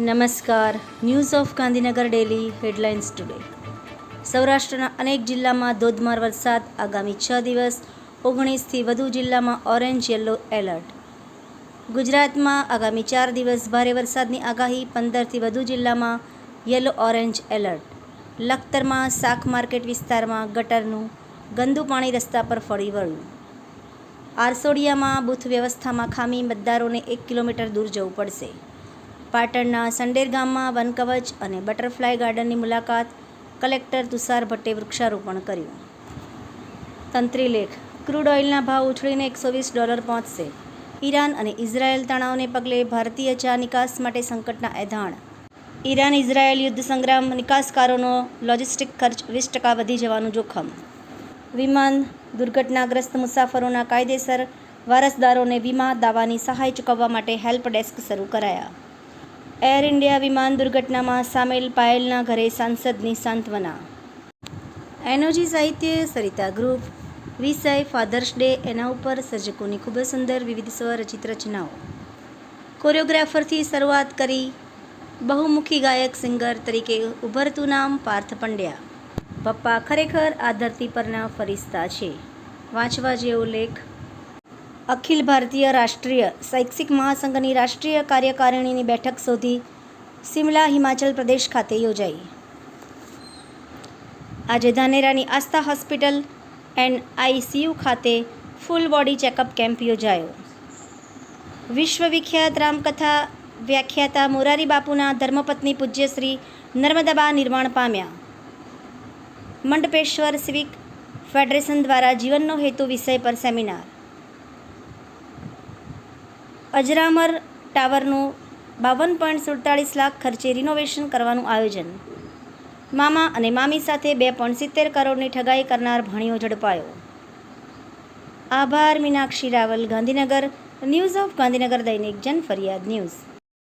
નમસ્કાર. News of Gandhinagar daily headlines today. સૌરાષ્ટ્રના અનેક જિલ્લામાં ધોધમાર વરસાદ. આગામી 6 દિવસ 19થી વધુ જિલ્લામાં ઓરેન્જ યલો એલર્ટ. ગુજરાતમાં આગામી 4 દિવસ ભારે વરસાદની આગાહી. 15થી વધુ જિલ્લામાં યલો ઓરેન્જ એલર્ટ. લખતરમાં શાક માર્કેટ વિસ્તારમાં ગટરનું ગંદુ પાણી રસ્તા પર ફરી વળ્યું. આરસોડિયામાં બૂથ વ્યવસ્થામાં ખામી. મતદારોને 1 કિલોમીટર દૂર જવું પડશે. પાટણના સંડેર ગામમાં વનકવચ અને બટરફ્લાય ગાર્ડનની મુલાકાત. કલેક્ટર તુષાર ભટ્ટે વૃક્ષારોપણ કર્યું. તંત્રી લેખ. ક્રૂડ ઓઇલના ભાવ ઉછળીને $120 પહોંચશે. ઈરાન અને ઇઝરાયેલ તણાવને પગલે ભારતીય ચા નિકાસ માટે સંકટના એંધાણ. ઈરાન ઇઝરાયેલ યુદ્ધ સંગ્રામ. નિકાસકારોનો લોજિસ્ટિક ખર્ચ 20% વધી જવાનું જોખમ. વિમાન દુર્ઘટનાગ્રસ્ત મુસાફરોના કાયદેસર વારસદારોને વીમા દાવાની સહાય ચૂકવવા માટે હેલ્પ ડેસ્ક શરૂ કરાયા. એર ઇન્ડિયા વિમાન દુર્ઘટનામાં સામેલ પાયલના ઘરે સાંસદની સાંત્વના. એનઓજી સાહિત્ય સરિતા ગ્રુપ. વિષય ફાધર્સ ડે. એના ઉપર સર્જકોની ખૂબ જ સુંદર વિવિધ સ્વરચિત રચનાઓ. કોરિયોગ્રાફરથી શરૂઆત કરી. બહુમુખી ગાયક સિંગર તરીકે ઉભરતું નામ પાર્થ પંડ્યા. પપ્પા ખરેખર આ ધરતી પરના ફરિશ્તા છે. વાંચવા જેવો લેખ. અખિલ ભારતીય રાષ્ટ્રીય શૈક્ષિક મહાસંઘની રાષ્ટ્રીય કાર્યકારિણીની બેઠક શોધી સિમલા હિમાચલ પ્રદેશ ખાતે યોજાઈ. આજે ધાનેરાની આસ્થા હોસ્પિટલ એન્ડ આઈસીયુ ખાતે ફૂલ બોડી ચેકઅપ કેમ્પ યોજાયો. વિશ્વવિખ્યાત રામકથા વ્યાખ્યાતા મોરારી બાપુના ધર્મપત્ની પૂજ્ય શ્રી નર્મદાબા નિર્વાણ પામ્યા. મંડપેશ્વર સિવિક ફેડરેશન દ્વારા જીવનનો હેતુ વિષય પર સેમિનાર. અજરામર ટાવરનું 52.47 લાખ ખર્ચે રિનોવેશન કરવાનું આયોજન. મામા અને મામી સાથે 2.70 કરોડની ઠગાઈ કરનાર ભાણિયો ઝડપાયો. આભાર. મીનાક્ષી રાવલ, ગાંધીનગર. ન્યૂઝ ઓફ ગાંધીનગર દૈનિક જન ફરિયાદ ન્યૂઝ.